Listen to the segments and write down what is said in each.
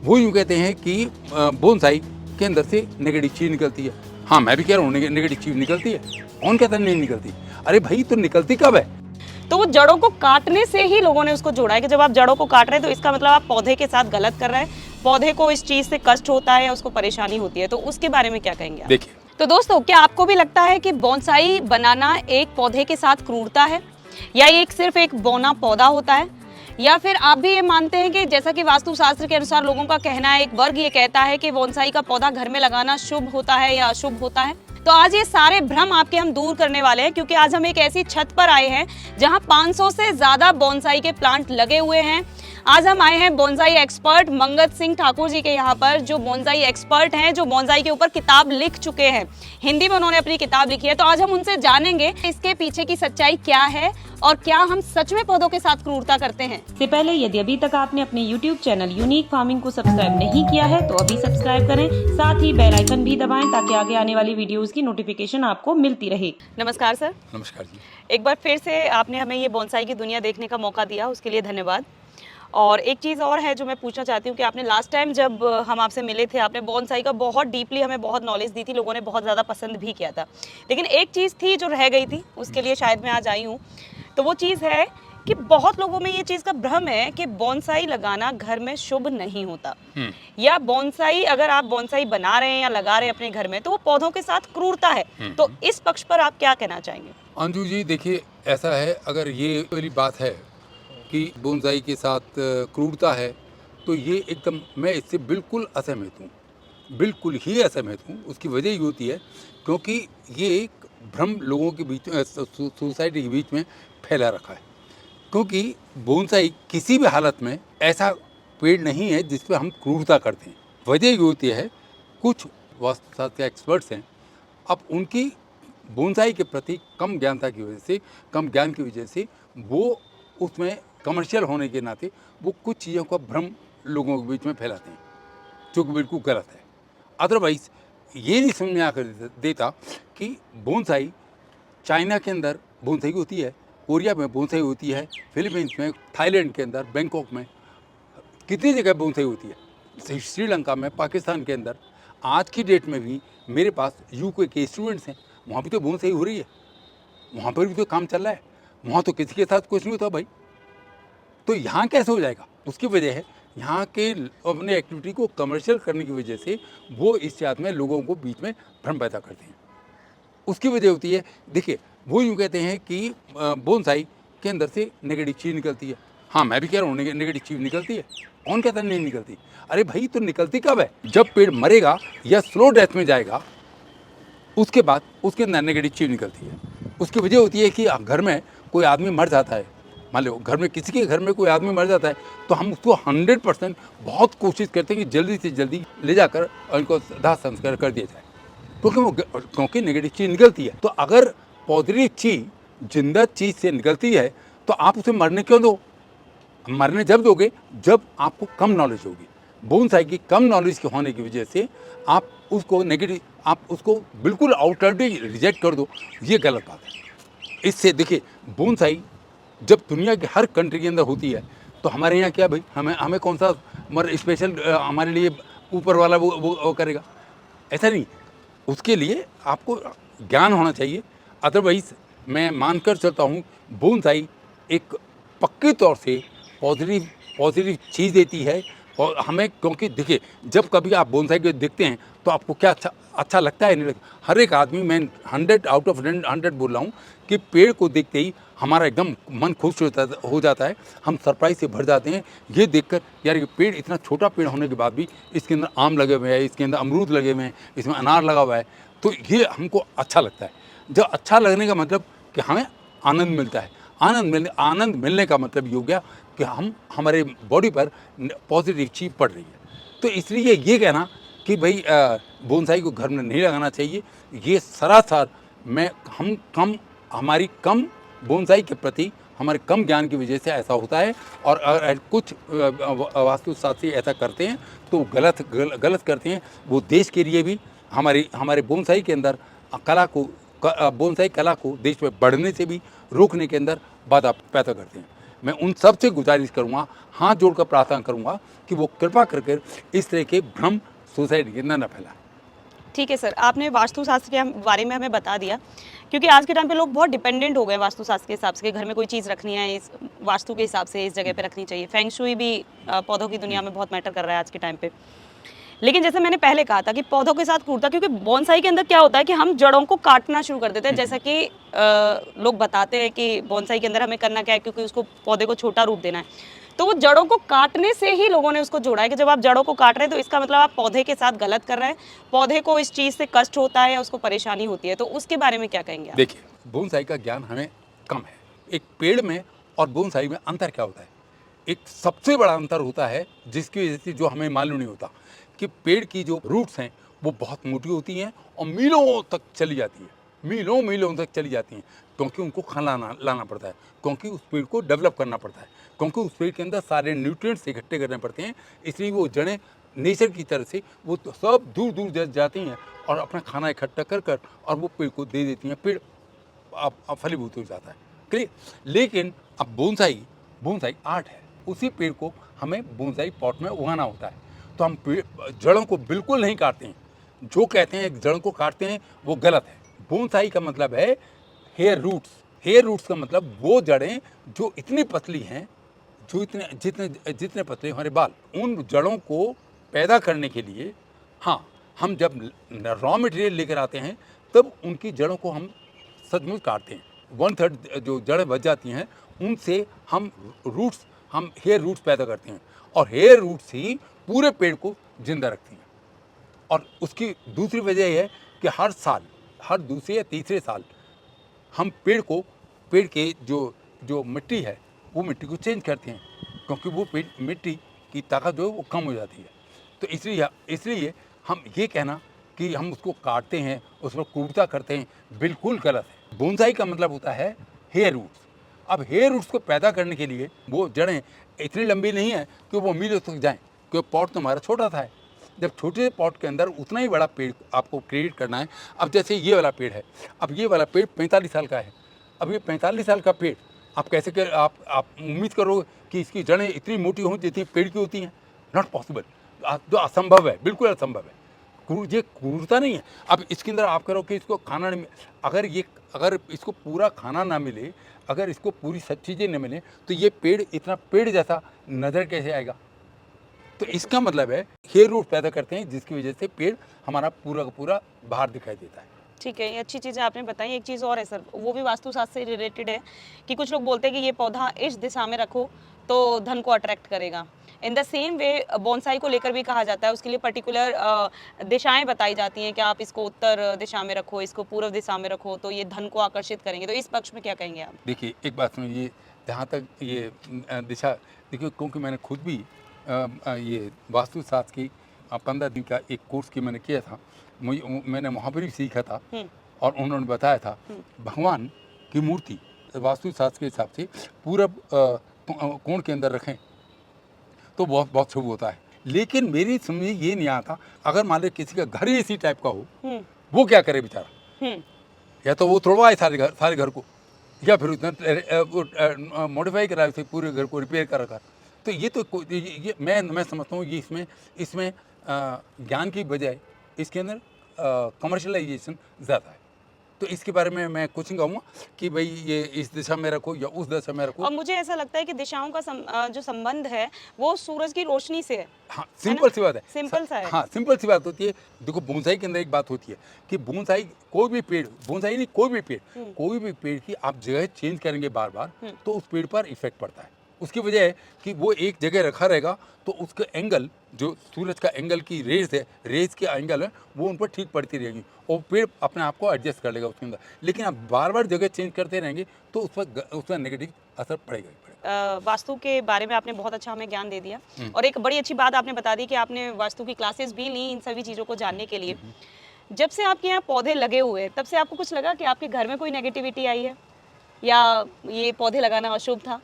वो यूँ कहते हैं कि बोनसाई के अंदर से नेगेटिव चीज निकलती है। हाँ, मैं भी कह रहा हूँ नेगेटिव चीज निकलती है। कौन कहता है नहीं निकलती? अरे भाई, तो निकलती कब है? तो वो जड़ों को काटने से ही लोगों ने उसको जोड़ा है कि जब आप जड़ों को काट रहे हैं तो इसका मतलब आप पौधे के साथ गलत कर रहे हैं, पौधे को इस चीज से कष्ट होता है या उसको परेशानी होती है। तो उसके बारे में क्या कहेंगे आप? देखिए, तो दोस्तों, क्या आपको भी लगता है कि बोनसाई बनाना एक पौधे के साथ क्रूरता है, या ये सिर्फ एक बौना पौधा होता है, या फिर आप भी ये मानते हैं कि जैसा कि वास्तुशास्त्र के अनुसार लोगों का कहना है, एक वर्ग ये कहता है कि बोनसाई का पौधा घर में लगाना शुभ होता है या अशुभ होता है? तो आज ये सारे भ्रम आपके हम दूर करने वाले हैं, क्योंकि आज हम एक ऐसी छत पर आए हैं जहां 500 से ज्यादा बोनसाई के प्लांट लगे हुए हैं। आज हम आए हैं बोनसाई एक्सपर्ट मंगत सिंह ठाकुर जी के यहाँ पर, जो बोनसाई एक्सपर्ट हैं, जो बोनसाई के ऊपर किताब लिख चुके हैं। हिंदी में उन्होंने अपनी किताब लिखी है। तो आज हम उनसे जानेंगे इसके पीछे की सच्चाई क्या है और क्या हम सच में पौधों के साथ क्रूरता करते हैं। इससे पहले यदि अभी तक आपने अपने YouTube चैनल यूनिक फार्मिंग को सब्सक्राइब नहीं किया है तो अभी सब्सक्राइब करें, साथ ही बेल आइकन भी दबाएं ताकि आगे आने वाली वीडियोस की नोटिफिकेशन आपको मिलती रहे। नमस्कार सर। नमस्कार जी। एक बार फिर से आपने हमें ये बोनसाई की दुनिया देखने का मौका दिया, उसके लिए धन्यवाद। और एक चीज़ और है जो मैं पूछना चाहती हूँ कि आपने लास्ट टाइम जब हम आपसे मिले थे, आपने बोनसाई का बहुत डीपली हमें बहुत नॉलेज दी थी, लोगों ने बहुत ज़्यादा पसंद भी किया था। लेकिन एक चीज़ थी जो रह गई थी, उसके लिए शायद मैं आज आई हूँ। तो वो चीज़ है कि बहुत लोगों में ये चीज़ का भ्रम है कि बोनसाई लगाना घर में शुभ नहीं होता, या बोनसाई, अगर आप बोनसाई बना रहे हैं या लगा रहे हैं अपने घर में, तो वो पौधों के साथ क्रूरता है। तो इस पक्ष पर आप क्या कहना चाहेंगे? अंजू जी, देखिए, ऐसा है, अगर ये वाली बात है कि बोनसाई के साथ क्रूरता है, तो ये एकदम मैं इससे बिल्कुल असहमत हूँ, बिल्कुल ही असहमत हूँ। उसकी वजह ये होती है क्योंकि ये एक भ्रम लोगों के बीच में, सोसाइटी के बीच में फैला रखा है। क्योंकि बोनसाई किसी भी हालत में ऐसा पेड़ नहीं है जिस पर हम क्रूरता करते हैं। वजह ये होती है, कुछ वास्तुशास्त्र के एक्सपर्ट्स हैं, अब उनकी बोनसाई के प्रति कम ज्ञानता की वजह से, कम ज्ञान की वजह से, वो उसमें कमर्शियल होने के नाते वो कुछ चीज़ों का भ्रम लोगों के बीच में फैलाते हैं, जो कि बिल्कुल गलत है। अदरवाइज़ ये नहीं समझ में आकर देता कि बोनसाई चाइना के अंदर बोनसाई होती है, कोरिया में बोनसाई होती है, फिलीपींस में, थाईलैंड के अंदर, बैंकॉक में, कितनी जगह बोनसाई होती है, श्रीलंका में, पाकिस्तान के अंदर। आज की डेट में भी मेरे पास यूके के स्टूडेंट्स हैं, वहाँ भी तो बोनसाई हो रही है, वहाँ पर भी तो काम चल रहा है। वहाँ तो किसी के साथ कुछ नहीं होता भाई, तो यहाँ कैसे हो जाएगा? उसकी वजह है यहाँ के अपने एक्टिविटी को कमर्शियल करने की वजह से वो इस बात में लोगों को बीच में भ्रम पैदा करते हैं। उसकी वजह होती है, देखिए, वो यूँ कहते हैं कि बोनसाई के अंदर से नेगेटिव चीज़ निकलती है। हाँ, मैं भी कह रहा हूँ नेगेटिव चीज़ निकलती है। कौन कहता है नहीं निकलती? अरे भाई, तो निकलती कब है? जब पेड़ मरेगा या स्लो डेथ में जाएगा, उसके बाद उसके अंदर नेगेटिव चीज़ निकलती है। उसकी वजह होती है कि घर में कोई आदमी मर जाता है, मान लो घर में, किसी के घर में कोई आदमी मर जाता है, तो हम उसको 100% बहुत कोशिश करते हैं कि जल्दी से जल्दी ले जाकर उनको दाह संस्कार कर दिया जाए, क्योंकि नेगेटिव चीज़ निकलती है। तो अगर पॉजिटिव चीज़ जिंदा चीज़ से निकलती है तो आप उसे मरने क्यों दो? मरने जब दोगे जब आपको कम नॉलेज होगी। बोनसाई की कम नॉलेज के होने की वजह से आप उसको नेगेटिव, आप उसको बिल्कुल आउटरली रिजेक्ट कर दो, ये गलत बात है। इससे देखिए, बोनसाई जब दुनिया के हर कंट्री के अंदर होती है, तो हमारे यहाँ क्या भाई, हमें कौन सा स्पेशल हमारे लिए ऊपर वाला वो करेगा? ऐसा नहीं। उसके लिए आपको ज्ञान होना चाहिए। अदरवाइज मैं मानकर चलता हूँ बोनसाई एक पक्के तौर से पॉजिटिव चीज़ देती है। और हमें, क्योंकि देखिए, जब कभी आप बोनसाई को देखते हैं तो आपको क्या अच्छा लगता है, नहीं लगता? हर एक आदमी, मैं 100 आउट ऑफ 100 बोल रहा हूँ कि पेड़ को देखते ही हमारा एकदम मन खुश हो जाता है, हम सरप्राइज से भर जाते हैं ये देखकर, यार ये पेड़ इतना छोटा पेड़ होने के बाद भी इसके अंदर आम लगे हुए हैं, इसके अंदर अमरूद लगे हुए हैं, इसमें अनार लगा हुआ है, तो ये हमको अच्छा लगता है। जब अच्छा लगने का मतलब कि हमें आनंद मिलता है। आनंद मिलने का मतलब ये हो गया कि हमारे बॉडी पर पॉजिटिव चीज़ पड़ रही है। तो इसलिए ये कहना कि भाई बोनसाई को घर में नहीं लगाना चाहिए, ये सरासर हमारी कम बोनसाई के प्रति हमारे कम ज्ञान की वजह से ऐसा होता है। और अगर कुछ वास्तुशास्त्री ऐसा करते हैं तो गलत करते हैं। वो देश के लिए भी, हमारे बोनसाई के अंदर बोनसाई कला को देश में बढ़ने से भी रोकने के अंदर बाधा पैदा करते हैं। मैं उन सब से गुजारिश करूँगा, हाथ जोड़कर प्रार्थना करूँगा कि वो कृपा करके इस तरह के भ्रम सोसाइटी के अंदर न फैलाएं। ठीक है सर, आपने वास्तुशास्त्र के बारे में हमें बता दिया, क्योंकि आज के टाइम पे लोग बहुत डिपेंडेंट हो गए वास्तुशास्त्र के हिसाब से कि घर में कोई चीज़ रखनी है इस वास्तु के हिसाब से इस जगह पे रखनी चाहिए। फेंग शुई भी पौधों की दुनिया में बहुत मैटर कर रहा है आज के टाइम पे। लेकिन जैसे मैंने पहले कहा था कि पौधों के साथ क्रूरता, क्योंकि बोनसाई के अंदर क्या होता है कि हम जड़ों को काटना शुरू कर देते हैं। जैसा कि लोग बताते हैं कि बोनसाई के अंदर हमें करना क्या है, क्योंकि उसको पौधे को छोटा रूप देना है, तो वो जड़ों को काटने से ही लोगों ने उसको जोड़ा है कि जब आप जड़ों को काट रहे हैं तो इसका मतलब आप पौधे के साथ गलत कर रहे हैं, पौधे को इस चीज़ से कष्ट होता है या उसको परेशानी होती है। तो उसके बारे में क्या कहेंगे आप? देखिए, बोनसाई का ज्ञान हमें कम है। एक पेड़ में और बोनसाई में अंतर क्या होता है? एक सबसे बड़ा अंतर होता है जिसकी वजह से जो हमें मालूम नहीं होता कि पेड़ की जो रूट्स हैं वो बहुत मोटी होती हैं और मीलों तक चली जाती है, मीलों मीलों तक चली जाती हैं, क्योंकि उनको खाना लाना पड़ता है, क्योंकि उस पेड़ को डेवलप करना पड़ता है, क्योंकि उस पेड़ के अंदर सारे न्यूट्रिएंट्स इकट्ठे करने पड़ते हैं। इसलिए वो जड़ें नेचर की तरह से वो तो सब दूर दूर जाती हैं और अपना खाना इकट्ठा कर कर और वो पेड़ को दे देती हैं। पेड़ अब फलीभूत हो जाता है। क्लियर? लेकिन अब बोनसाई आर्ट है। उसी पेड़ को हमें बोनसाई पॉट में उगाना होता है। तो हम जड़ों को बिल्कुल नहीं काटते हैं। जो कहते हैं जड़ों को काटते हैं वो गलत है। बोनसाई का मतलब है हेयर रूट्स। हेयर रूट्स का मतलब वो जड़ें जो इतनी पतली हैं, जो जितने पतले हमारे बाल, उन जड़ों को पैदा करने के लिए हाँ, हम जब रॉ मटेरियल लेकर आते हैं तब उनकी जड़ों को हम सचमुच काटते हैं। 1/3 जो जड़ें बच जाती हैं उनसे हम हेयर रूट्स पैदा करते हैं और हेयर रूट्स ही पूरे पेड़ को जिंदा रखती हैं। और उसकी दूसरी वजह यह है कि हर दूसरे या तीसरे साल हम पेड़ के जो मिट्टी है वो मिट्टी को चेंज करते हैं, क्योंकि वो मिट्टी की ताकत जो है वो कम हो जाती है। तो इसलिए हम ये कहना कि हम उसको काटते हैं, उस पर क्रूरता करते हैं, बिल्कुल गलत है। बोनसाई का मतलब होता है हेयर रूट्स। अब हेयर रूट्स को पैदा करने के लिए वो जड़ें इतनी लंबी नहीं है कि वो मीलों तक जाएं, क्योंकि पॉट तो हमारा छोटा था। जब छोटे से पॉट के अंदर उतना ही बड़ा पेड़ आपको क्रिएट करना है। अब जैसे ये वाला पेड़ है, अब ये वाला पेड़ 45 साल का है। अब ये 45 साल का पेड़ आप कैसे कर आप उम्मीद करो कि इसकी जड़ें इतनी मोटी हों जितनी पेड़ की होती हैं? Not possible. जो असंभव है, बिल्कुल असंभव है। ये क्रूरता नहीं है। अब इसके अंदर आप करो कि इसको खाना नहीं, अगर इसको पूरा खाना ना मिले, अगर इसको पूरी सब चीज़ें न मिले, तो ये पेड़ इतना पेड़ जैसा नज़र कैसे आएगा? तो इसका मतलब है हेयर रूट पैदा करते हैं, जिसकी वजह से पेड़ हमारा पूरा का पूरा बाहर दिखाई देता है। ठीक है, ये अच्छी चीज़ें आपने बताई। एक चीज़ और है सर, वो भी वास्तुशास्त्र से रिलेटेड है कि कुछ लोग बोलते हैं कि ये पौधा इस दिशा में रखो तो धन को अट्रैक्ट करेगा। In the same way bonsai को लेकर भी कहा जाता है, उसके लिए पर्टिकुलर दिशाएं बताई जाती हैं कि आप इसको उत्तर दिशा में रखो, इसको पूर्व दिशा में रखो तो ये धन को आकर्षित करेंगे। तो इस पक्ष में क्या कहेंगे आप? देखिए, एक बात सुनिए, जहाँ तक ये दिशा, देखिए, क्योंकि मैंने खुद भी ये वास्तुशास्त्र की 15 दिन का एक कोर्स की मैंने किया था। मैंने वहाँ पर भी सीखा था और उन्होंने बताया था भगवान की मूर्ति वास्तुशास्त्र के हिसाब से पूरब कोण के अंदर रखें तो बहुत बहुत शुभ होता है। लेकिन मेरी समझ में ये नहीं आता, अगर मान लो किसी का घर ही इसी टाइप का हो, वो क्या करे बेचारा? या तो वो तोड़वाए सारे घर को, या फिर उतना मॉडिफाई कराए उसे, पूरे घर को रिपेयर कर रखा। तो ये मैं समझता हूँ ये इसमें ज्ञान की बजाय इसके अंदर कमर्शलाइजेशन ज़्यादा है। तो इसके बारे में मैं कुछ नहीं कहूँगा कि भाई ये इस दिशा में रखो या उस दिशा में रखो। और मुझे ऐसा लगता है कि दिशाओं का जो संबंध है वो सूरज की रोशनी से है। हाँ, सिंपल सी बात है। सिंपल सा है। हाँ, सिंपल सी बात होती है। देखो, बोनसाई के अंदर एक बात होती है कि बोनसाई कोई भी पेड़ की आप जगह चेंज करेंगे बार बार, तो उस पेड़ पर इफेक्ट पड़ता है। उसकी वजह है कि वो एक जगह रखा रहेगा तो उसका एंगल, जो सूरज का एंगल की रेज के एंगल है, वो उन पर ठीक पड़ती रहेगी और पेड़ अपने आप को एडजस्ट कर लेगा उसके अंदर। लेकिन आप बार बार जगह चेंज करते रहेंगे तो उस पर नेगेटिव असर पड़ेगा ही पड़ेगा। वास्तु के बारे में आपने बहुत अच्छा हमें ज्ञान दे दिया और एक बड़ी अच्छी बात आपने बता दी कि आपने वास्तु की क्लासेस भी ली इन सभी चीज़ों को जानने के लिए। जब से आपके यहाँ पौधे लगे हुए हैं तब से आपको कुछ लगा कि आपके घर में कोई नेगेटिविटी आई है या ये पौधे लगाना अशुभ था?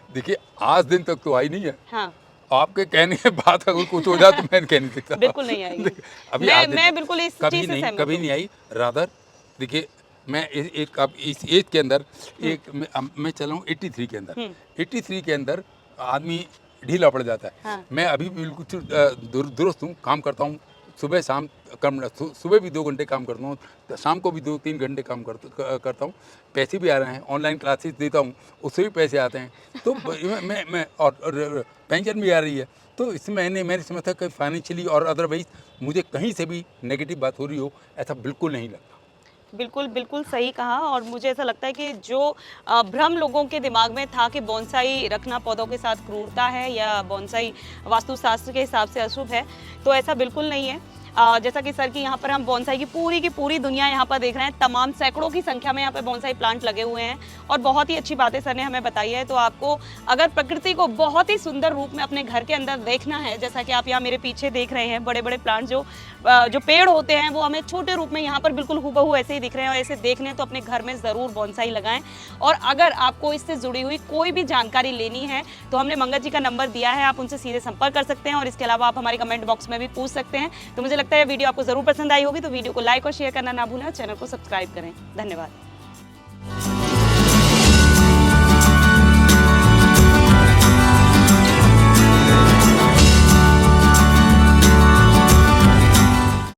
देखिए, आज दिन तक तो आई नहीं है। हाँ, आपके कहने के बाद अगर कुछ हो जाए तो मैं कह नहीं सकता। बिल्कुल नहीं आएगी। अभी मैं बिल्कुल इस चीज़ से सहमत हूं। कभी नहीं आई। रादर देखिए, मैं एक अब इस एज के अंदर एक मैं चला हूँ 83 के अंदर। 83 के अंदर आदमी ढीला पड़ जाता है। हाँ। मैं अभी भी बिल्कुल दुरुस्त हूँ, काम करता हूँ सुबह शाम। सुबह भी 2 घंटे काम करता हूँ, शाम को भी 2-3 घंटे काम करता हूँ। पैसे भी आ रहे हैं, ऑनलाइन क्लासेस देता हूँ, उससे भी पैसे आते हैं। तो मैं और पेंशन भी आ रही है। तो इसमें मैंने समझा कि फाइनेंशियली और अदरवाइज मुझे कहीं से भी नेगेटिव बात हो रही हो, ऐसा बिल्कुल नहीं लगता। बिल्कुल, बिल्कुल सही कहा। और मुझे ऐसा लगता है कि जो भ्रम लोगों के दिमाग में था कि बोनसाई रखना पौधों के साथ क्रूरता है या बोनसाई वास्तुशास्त्र के हिसाब से अशुभ है, तो ऐसा बिल्कुल नहीं है। जैसा कि सर की यहाँ पर हम बोनसाई की पूरी दुनिया यहाँ पर देख रहे हैं। तमाम सैकड़ों की संख्या में यहाँ पे बोनसाई प्लांट लगे हुए हैं और बहुत ही अच्छी बातें सर ने हमें बताई है। तो आपको अगर प्रकृति को बहुत ही सुंदर रूप में अपने घर के अंदर देखना है, जैसा कि आप यहाँ मेरे पीछे देख रहे हैं, बड़े बड़े प्लांट जो पेड़ होते हैं वो हमें छोटे रूप में यहाँ पर बिल्कुल हूबहू ऐसे ही दिख रहे हैं। और ऐसे देखने तो अपने घर में ज़रूर बोनसाई लगाएं। और अगर आपको इससे जुड़ी हुई कोई भी जानकारी लेनी है तो हमने मंगत जी का नंबर दिया है, आप उनसे सीधे संपर्क कर सकते हैं। और इसके अलावा आप हमारे कमेंट बॉक्स में भी पूछ सकते हैं। तो मुझे लगता है वीडियो आपको ज़रूर पसंद आई होगी, तो वीडियो को लाइक और शेयर करना ना भूलें, चैनल को सब्सक्राइब करें। धन्यवाद।